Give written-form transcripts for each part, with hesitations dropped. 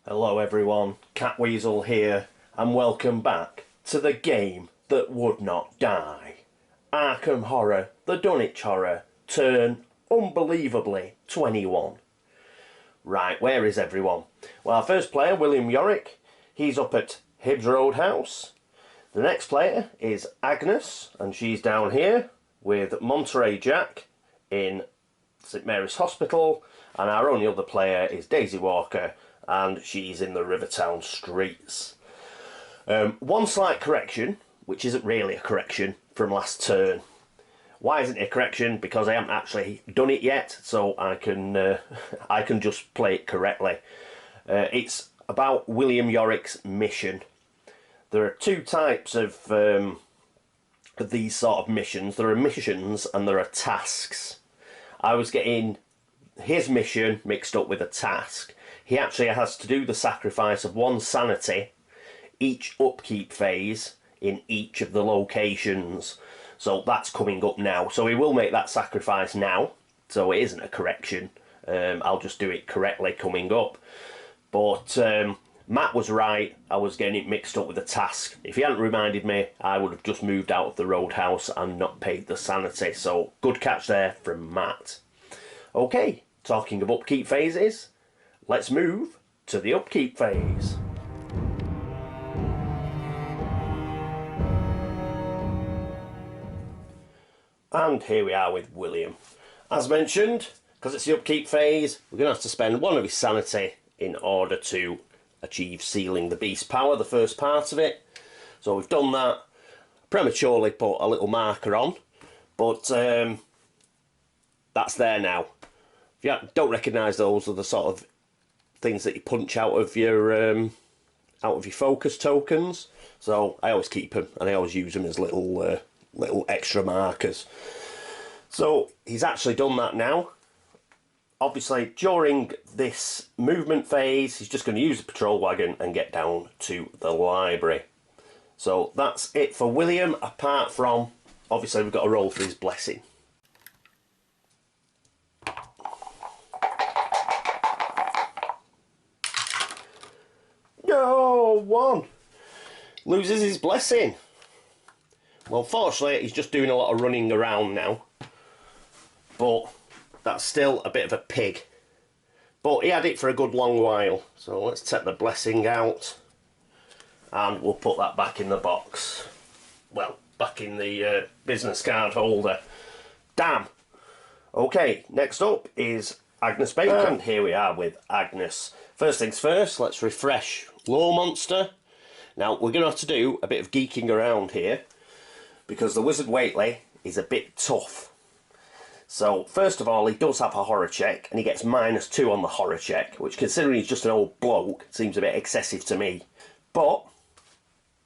Hello everyone, Catweazle here, and welcome back to the game that would not die. Arkham Horror, the Dunwich Horror, turn unbelievably 21. Right, where is everyone? Well, our first player, William Yorick, he's up at Roadhouse. The next player is Agnes, and she's down here with Monterey Jack in St Mary's Hospital, and our only other player is Daisy Walker, and she's in the Rivertown streets. One slight correction, which isn't really a correction, from last turn. Why isn't it a correction? Because I haven't actually done it yet, so I can just play it correctly. It's about William Yorick's mission. There are two types of these sort of missions. There are missions and there are tasks. I was getting his mission mixed up with a task. He actually has to do the sacrifice of one sanity each upkeep phase in each of the locations. So that's coming up now. So he will make that sacrifice now. So it isn't a correction. I'll just do it correctly coming up. But Matt was right. I was getting it mixed up with a task. If he hadn't reminded me, I would have just moved out of the Roadhouse and not paid the sanity. So good catch there from Matt. Okay, talking of upkeep phases, let's move to the upkeep phase. And here we are with William. As mentioned, because it's the upkeep phase, we're going to have to spend one of his sanity in order to achieve sealing the beast power, the first part of it. So we've done that. Prematurely put a little marker on, but that's there now. If you don't recognise those are the sort of things that you punch out of your focus tokens. So I always keep them and I always use them as little extra markers. So he's actually done that now. Obviously during this movement phase he's just going to use the patrol wagon and get down to the library. So that's it for William, apart from obviously we've got to roll for his blessing. No, one. Loses his blessing. Well, fortunately, he's just doing a lot of running around now. But that's still a bit of a pig. But he had it for a good long while. So let's take the blessing out. And we'll put that back in the box. Well, back in the business card holder. Damn. Okay, next up is Agnes Baker. And here we are with Agnes. First things first, let's refresh Lore Monster. Now, we're going to have to do a bit of geeking around here, because the Wizard Whately is a bit tough. So, first of all, he does have a horror check, and he gets -2 on the horror check, which, considering he's just an old bloke, seems a bit excessive to me. But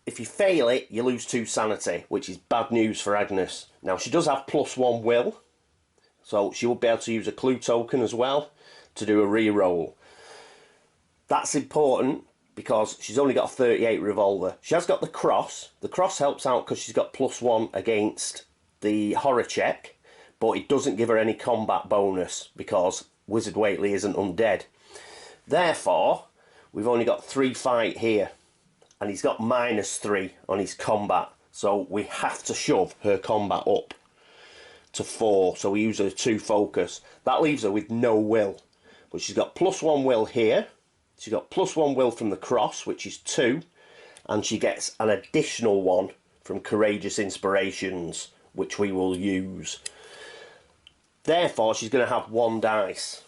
if you fail it, you lose 2 sanity, which is bad news for Agnes. Now, she does have +1 will, so she will be able to use a clue token as well to do a re-roll. That's important because she's only got a 38 revolver. She has got the cross. The cross helps out because she's got +1 against the horror check, but it doesn't give her any combat bonus because Wizard Whately isn't undead. Therefore, we've only got 3 fight here, and he's got -3 on his combat, so we have to shove her combat up to 4, so we use her 2 focus. That leaves her with no will, but she's got +1 will here. She's got +1 will from the cross, which is 2, and she gets an additional 1 from Courageous Inspirations, which we will use. Therefore, she's going to have 1 dice.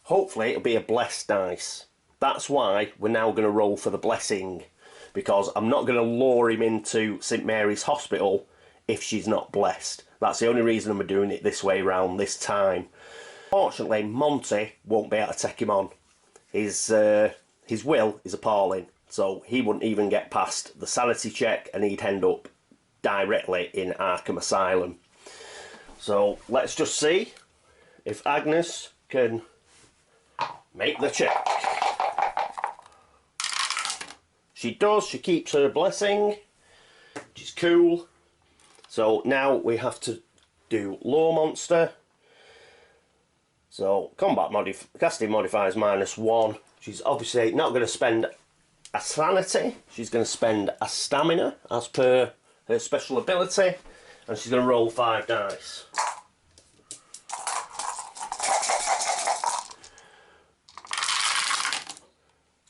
Hopefully, it'll be a blessed dice. That's why we're now going to roll for the blessing, because I'm not going to lure him into St Mary's Hospital if she's not blessed. That's the only reason I'm doing it this way round this time. Fortunately, Monty won't be able to take him on. His will is appalling, so he wouldn't even get past the sanity check and he'd end up directly in Arkham Asylum. So let's just see if Agnes can make the check. She does, she keeps her blessing, which is cool. So now we have to do Lore Monster. So combat casting modifiers -1. She's obviously not going to spend a sanity. She's going to spend a stamina as per her special ability, and she's going to roll 5 dice.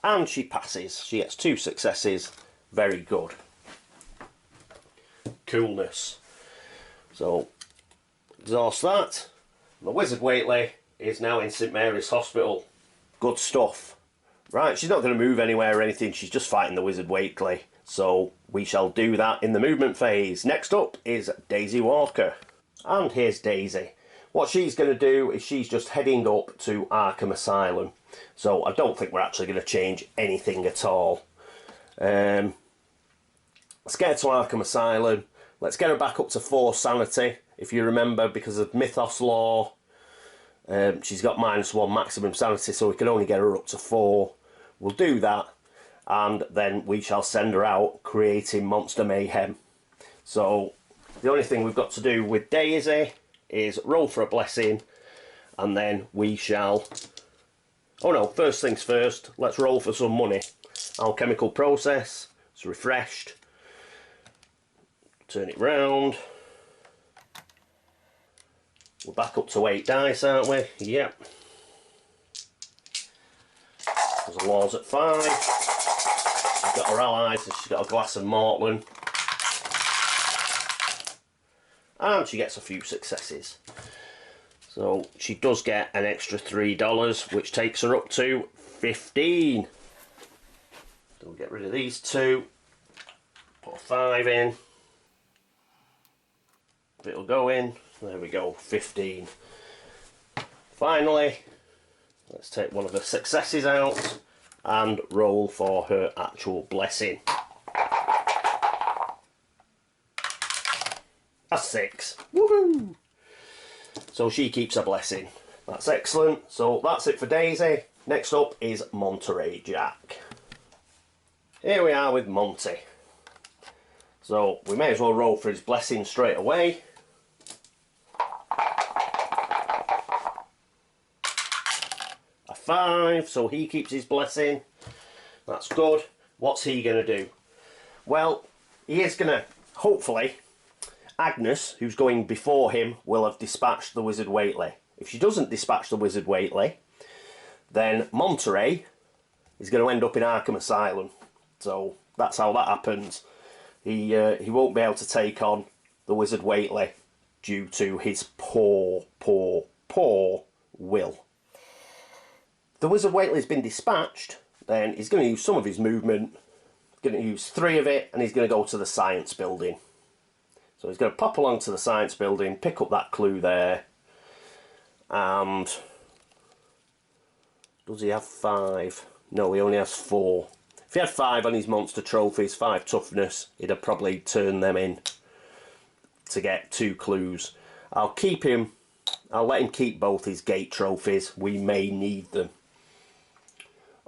And she passes. She gets 2 successes. Very good. Coolness. So exhaust that. The Wizard Waitley is now in St Mary's Hospital. Good stuff. Right, she's not going to move anywhere or anything. She's just fighting the Wizard Waitley. So we shall do that in the movement phase. Next up is Daisy Walker. And here's Daisy. What she's going to do is she's just heading up to Arkham Asylum. So I don't think we're actually going to change anything at all. Let's get her to Arkham Asylum. Let's get her back up to 4 sanity. If you remember, because of Mythos law, she's got -1 maximum sanity, so we can only get her up to 4. We'll do that, and then we shall send her out creating monster mayhem. So the only thing we've got to do with Daisy is roll for a blessing, and then we shall... Oh no, first things first, let's roll for some money. Alchemical process, it's refreshed. Turn it round. We're back up to 8 dice, aren't we? Yep. There's a Laws at 5. She's got her allies, and she's got a glass of Mortland. And she gets a few successes. So she does get an extra $3, which takes her up to 15. So we'll get rid of these 2. Put a 5 in. It'll go in. There we go, 15. Finally, let's take one of the successes out and roll for her actual blessing. A 6. Woohoo! So she keeps a blessing. That's excellent. So that's it for Daisy. Next up is Monterey Jack. Here we are with Monty. So we may as well roll for his blessing straight away. A 5, so he keeps his blessing. That's good. What's he going to do? Well, he is going to, hopefully, Agnes, who's going before him, will have dispatched the Wizard Waitley. If she doesn't dispatch the Wizard Waitley, then Monterey is going to end up in Arkham Asylum. So that's how that happens. He won't be able to take on the Wizard Waitley due to his poor will. If the Wizard Waitley's been dispatched, then he's going to use some of his movement. He's going to use 3 of it, and he's going to go to the science building. So he's going to pop along to the science building, pick up that clue there, and does he have 5? No, he only has 4. If he had 5 on his monster trophies, 5 toughness, he'd have probably turned them in to get 2 clues. I'll let him keep both his gate trophies. We may need them.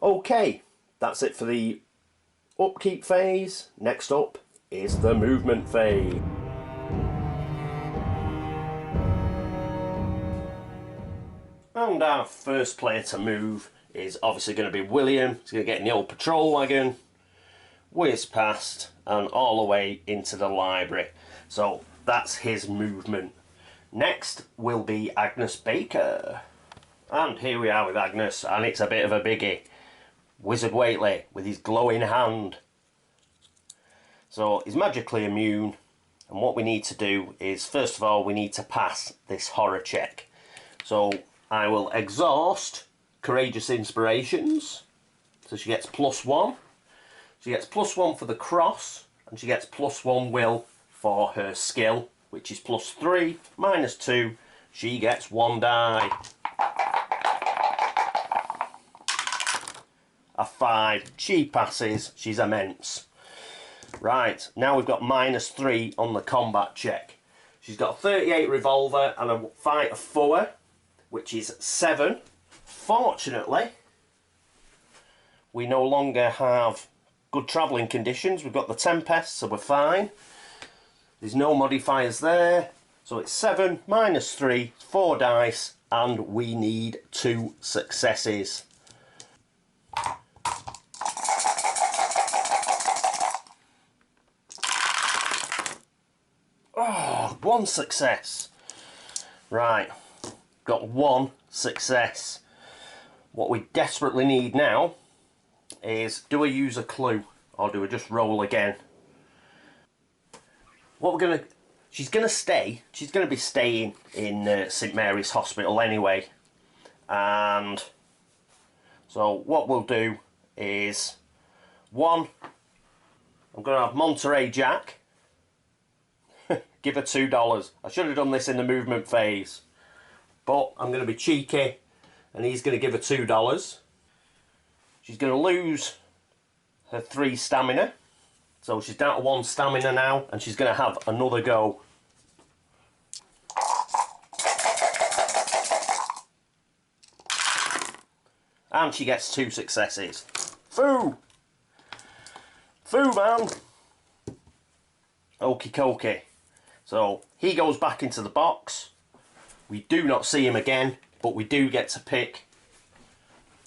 Okay, that's it for the upkeep phase. Next up is the movement phase. And our first player to move is obviously going to be William. He's going to get in the old patrol wagon, whiz past, and all the way into the library. So that's his movement. Next will be Agnes Baker. And here we are with Agnes, and it's a bit of a biggie. Wizard Waitley with his glowing hand. So he's magically immune, and what we need to do is, first of all, we need to pass this horror check. So I will exhaust Courageous Inspirations. So she gets +1. She gets +1 for the cross, and she gets +1 will for her skill, which is +3, -2. She gets 1 die. A 5. She passes. She's immense. Right, now we've got -3 on the combat check. She's got a 38 revolver and a fight of 4, which is 7. Fortunately, we no longer have good travelling conditions. We've got the Tempest, so we're fine. There's no modifiers there. So it's 7 -3, 4 dice, and we need 2 successes. Oh, 1 success. Right, got 1 success. What we desperately need now is, do I use a clue or do I just roll again? What we're gonna, she's gonna be staying in St Mary's Hospital anyway, and so what we'll do is, 1, I'm gonna have Monterey Jack. Give her $2. I should have done this in the movement phase, but I'm going to be cheeky and he's going to give her $2. She's going to lose her 3 stamina, so she's down to 1 stamina now, and she's going to have another go. And she gets 2 successes. Foo! Foo, man! Okie dokie. So he goes back into the box. We do not see him again, but we do get to pick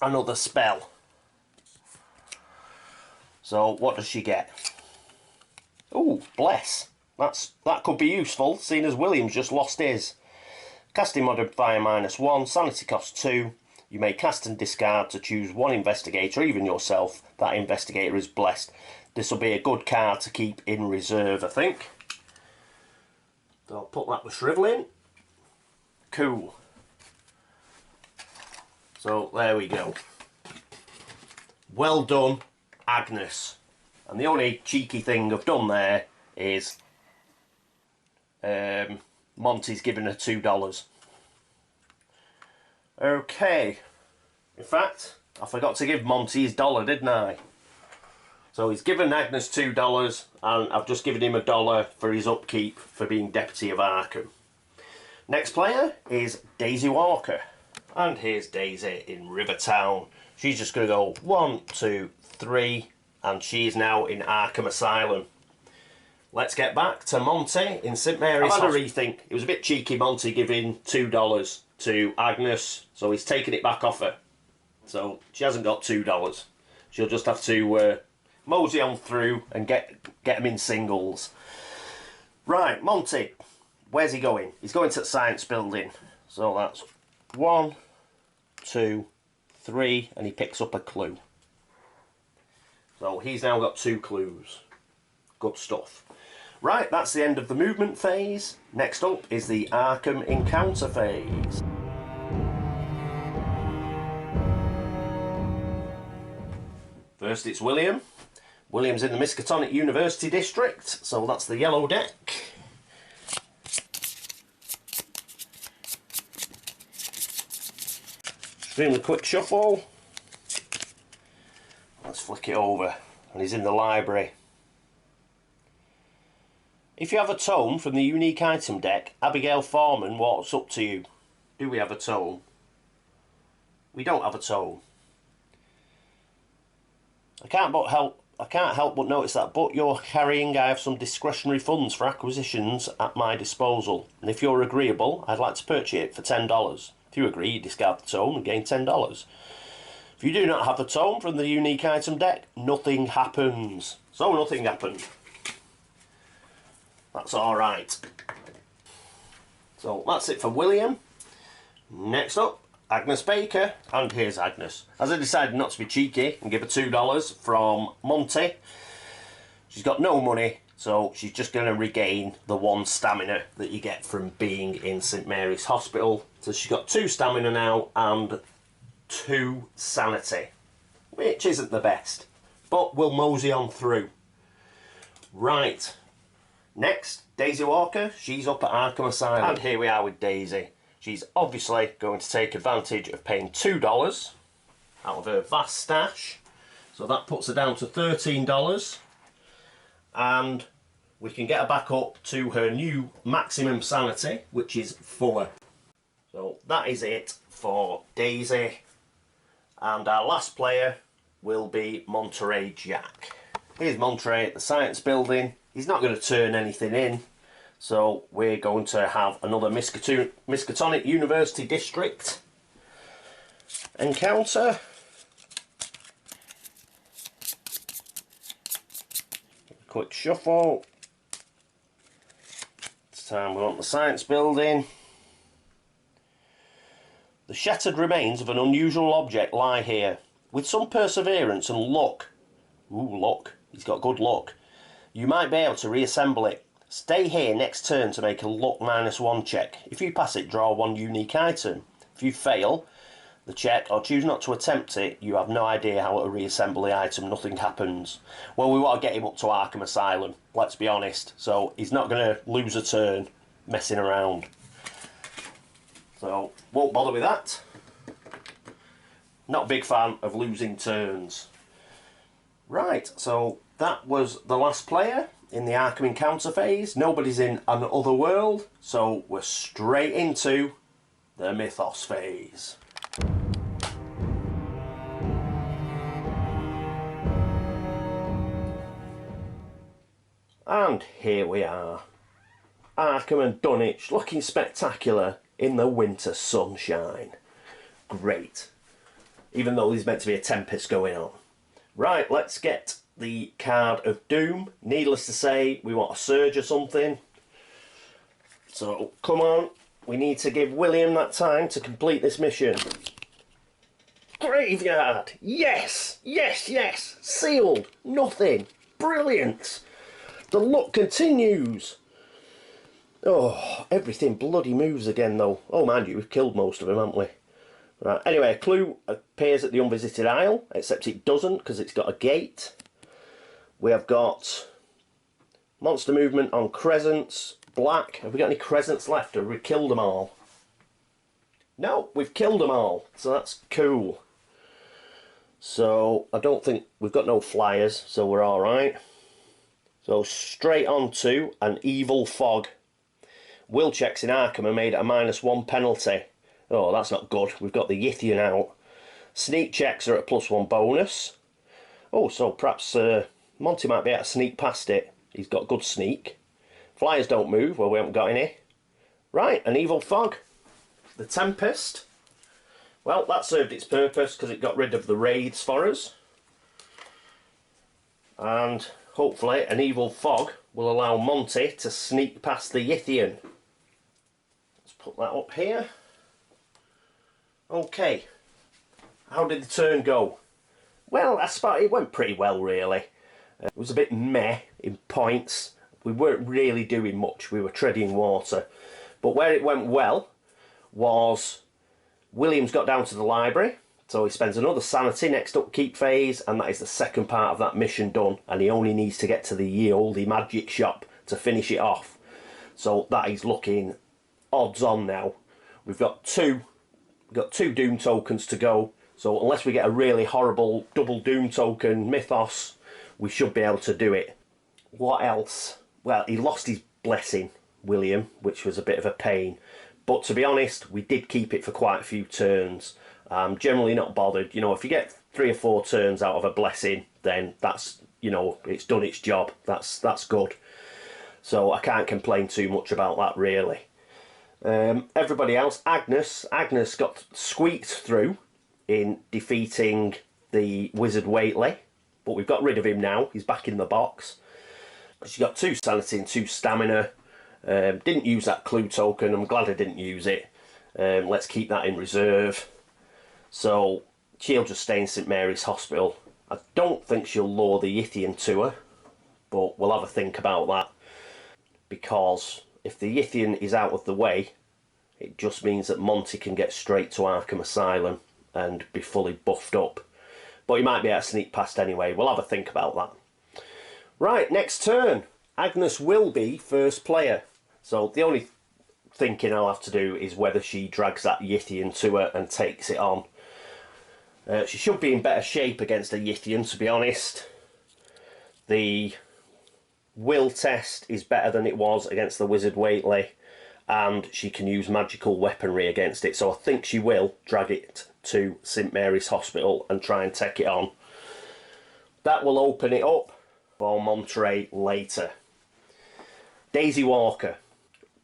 another spell. So what does she get? Oh, bless. That could be useful, seeing as William's just lost his. Casting modifier -1, sanity cost 2. You may cast and discard to choose 1 investigator, even yourself. That investigator is blessed. This will be a good card to keep in reserve, I think. So I'll put that with shrivelling. Cool. So there we go. Well done, Agnes. And the only cheeky thing I've done there is Monty's given her $2. Okay. In fact, I forgot to give Monty his $1, didn't I? So he's given Agnes $2, and I've just given him $1 for his upkeep for being Deputy of Arkham. Next player is Daisy Walker. And here's Daisy in Rivertown. She's just going to go 1, 2, 3, and she's now in Arkham Asylum. Let's get back to Monty in St Mary's. I've had a rethink. It was a bit cheeky, Monty giving $2 to Agnes, so he's taken it back off her. So she hasn't got $2. She'll just have to mosey on through and get them in singles. Right, Monty, where's he going? He's going to the science building. So that's 1, 2, 3, and he picks up a clue. So he's now got 2 clues. Good stuff. Right, that's the end of the movement phase. Next up is the Arkham encounter phase. First it's William. William's in the Miskatonic University District, so that's the yellow deck. Extremely quick shuffle. Let's flick it over, and he's in the library. If you have a tome from the unique item deck, Abigail Foreman walks up to you. Do we have a tome? We don't have a tome. I can't help but notice that, but you're carrying, I have some discretionary funds for acquisitions at my disposal, and if you're agreeable, I'd like to purchase it for $10. If you agree, you discard the tome and gain $10. If you do not have the tome from the unique item deck, nothing happens. So nothing happened. That's alright. So that's it for William. Next up, Agnes Baker, and here's Agnes. As I decided not to be cheeky and give her $2 from Monty, she's got no money, so she's just going to regain the 1 stamina that you get from being in St Mary's Hospital. So she's got 2 stamina now and 2 sanity, which isn't the best, but we'll mosey on through. Right, next, Daisy Walker. She's up at Arkham Asylum, and here we are with Daisy. She's obviously going to take advantage of paying $2 out of her vast stash. So that puts her down to $13. And we can get her back up to her new maximum sanity, which is 4. So that is it for Daisy. And our last player will be Monterey Jack. Here's Monterey at the science building. He's not going to turn anything in. So we're going to have another Miskatonic University District encounter. Quick shuffle. This time we're on the science building. The shattered remains of an unusual object lie here. With some perseverance and luck, ooh, luck, he's got good luck, you might be able to reassemble it. Stay here next turn to make a luck -1 check. If you pass it, draw 1 unique item. If you fail the check or choose not to attempt it, you have no idea how to reassemble the item. Nothing happens. Well, we want to get him up to Arkham Asylum, let's be honest. So he's not going to lose a turn messing around. So, won't bother with that. Not a big fan of losing turns. Right, so that was the last player in the Arkham encounter phase. Nobody's in another world, so we're straight into the Mythos phase. And here we are. Arkham and Dunwich looking spectacular in the winter sunshine. Great. Even though there's meant to be a tempest going on. Right, let's get the card of doom. Needless to say, we want a surge or something. So, come on. We need to give William that time to complete this mission. Graveyard! Yes! Yes, yes! Sealed! Nothing! Brilliant! The luck continues! Oh, everything bloody moves again though. Oh, mind you, we've killed most of them, haven't we? Right, anyway, a clue appears at the unvisited isle, except it doesn't because it's got a gate. We have got monster movement on crescents, black. Have we got any crescents left, or have we killed them all? No, we've killed them all, so that's cool. So, I don't think we've got no flyers, so we're alright. So, straight on to an evil fog. Will checks in Arkham are made at a -1 penalty. Oh, that's not good. We've got the Yithian out. Sneak checks are at a +1 bonus. Oh, so perhaps Monty might be able to sneak past it. He's got good sneak. Flyers don't move. Well, we haven't got any. Right, an evil fog. The Tempest. Well, that served its purpose because it got rid of the raids for us. And hopefully an evil fog will allow Monty to sneak past the Yithian. Let's put that up here. Okay, how did the turn go? Well, it went pretty well, really. It was a bit meh in points. We weren't really doing much. We were treading water. But where it went well was William's got down to the library, so he spends another sanity next Upkeep phase, and that is the second part of that mission done, and he only needs to get to the ye olde magic shop to finish it off. So that is looking odds on now. We've got two Doom tokens to go, so unless we get a really horrible double Doom token Mythos, we should be able to do it. What else? Well, he lost his blessing, William, which was a bit of a pain, but to be honest, we did keep it for quite a few turns. Generally not bothered. You know, if you get 3 or 4 turns out of a blessing, then that's, you know, it's done its job. That's good. So I can't complain too much about that, really. Everybody else, Agnes got squeaked through in defeating the Wizard Whately, but we've got rid of him now. He's back in the box. She got 2 sanity and 2 stamina. Didn't use that clue token. I'm glad I didn't use it. Let's keep that in reserve. So she'll just stay in St Mary's Hospital. I don't think she'll lure the Yithian to her, but we'll have a think about that, because if the Yithian is out of the way, it just means that Monty can get straight to Arkham Asylum and be fully buffed up. But he might be able to sneak past anyway. We'll have a think about that. Right, next turn. Agnes will be first player. So the only thinking I'll have to do is whether she drags that Yithian to her and takes it on. She should be in better shape against a Yithian, to be honest. The will test is better than it was against the Wizard Whately, and she can use magical weaponry against it, so I think she will drag it to St Mary's Hospital and try and take it on. That will open it up for Monterey later. Daisy Walker.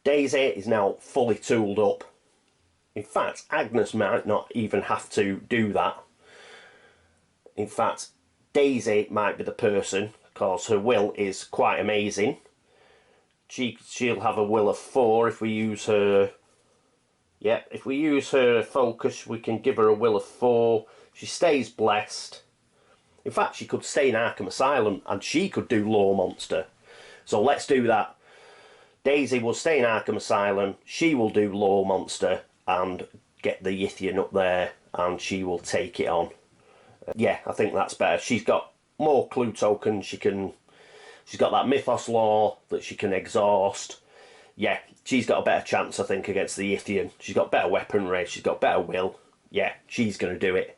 Daisy is now fully tooled up. In fact, Agnes might not even have to do that. In fact, Daisy might be the person, because her will is quite amazing. She'll have a will of 4 if we use her. Yeah, if we use her focus, we can give her a will of 4. She stays blessed. In fact, she could stay in Arkham Asylum and she could do Law Monster. So let's do that. Daisy will stay in Arkham Asylum, she will do Law Monster and get the Yithian up there and she will take it on. Yeah, I think that's better. She's got more clue tokens. She's got that Mythos law that she can exhaust. Yeah, she's got a better chance, I think, against the Yithian. She's got better weaponry, she's got better will. Yeah, she's going to do it.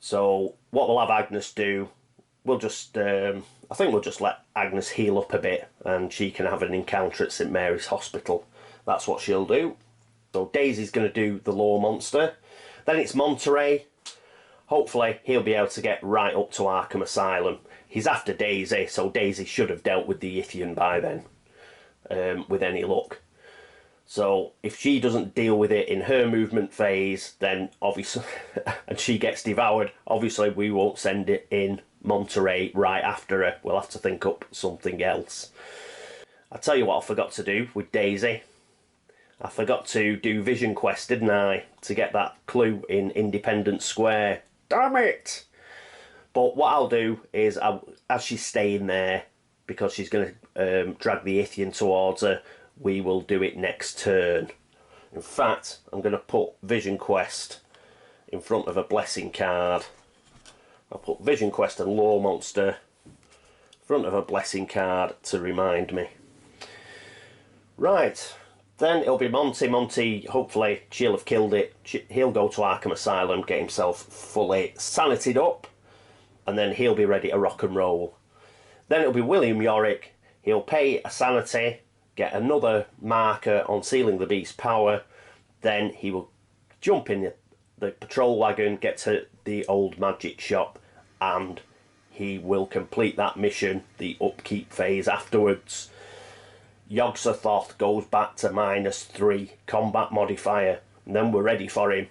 So what we'll have Agnes do, we'll just, I think we'll just let Agnes heal up a bit and she can have an encounter at St Mary's Hospital. That's what she'll do. So Daisy's going to do the Law Monster. Then it's Monterey. Hopefully he'll be able to get right up to Arkham Asylum. He's after Daisy, so Daisy should have dealt with the Yithian by then, with any luck. So if she doesn't deal with it in her movement phase, then obviously, and she gets devoured, obviously we won't send it in Monterey right after her. We'll have to think up something else. I'll tell you what I forgot to do with Daisy. I forgot to do Vision Quest, didn't I? To get that clue in Independence Square. Damn it! But what I'll do is, as she's staying there, because she's going to drag the Yithian towards her, we will do it next turn. In fact, I'm going to put Vision Quest in front of a blessing card. I'll put Vision Quest and Law Monster in front of a blessing card to remind me. Right, then it'll be Monty. Monty, hopefully she'll have killed it. He'll go to Arkham Asylum, get himself fully sanitied up, and then he'll be ready to rock and roll. Then it'll be William Yorick. He'll pay a sanity, get another marker on sealing the beast's power, then he will jump in the patrol wagon, get to the old magic shop, and he will complete that mission, the upkeep phase afterwards. Yog-Sothoth goes back to -3 combat modifier, and then we're ready for him.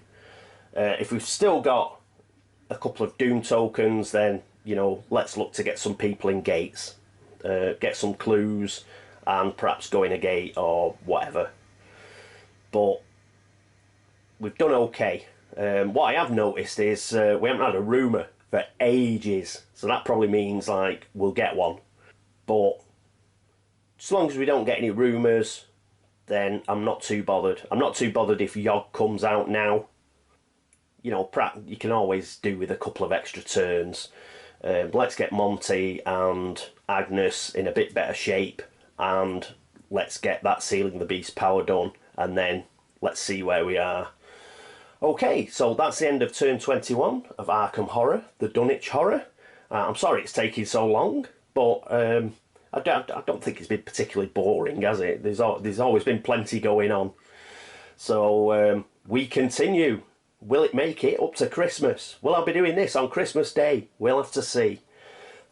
If we've still got a couple of Doom tokens, then, you know, let's look to get some people in gates, get some clues, and perhaps go in a gate or whatever. But we've done okay. What I have noticed is we haven't had a rumour for ages, so that probably means like we'll get one. But as long as we don't get any rumours, then I'm not too bothered. I'm not too bothered if Yog comes out now. You know, you can always do with a couple of extra turns. Let's get Monty and Agnes in a bit better shape, and let's get that sealing the beast power done, and then let's see where we are. Okay, so that's the end of turn 21 of Arkham Horror, the Dunwich Horror. I'm sorry it's taking so long, but I don't think it's been particularly boring, has it? There's always been plenty going on. So we continue. Will it make it up to Christmas? Will I be doing this on Christmas Day? We'll have to see.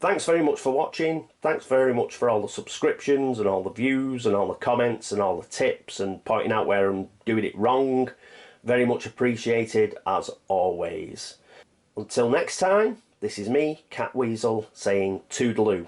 Thanks very much for watching. Thanks very much for all the subscriptions and all the views and all the comments and all the tips and pointing out where I'm doing it wrong. Very much appreciated, as always. Until next time, this is me, Catweazle, saying toodaloo.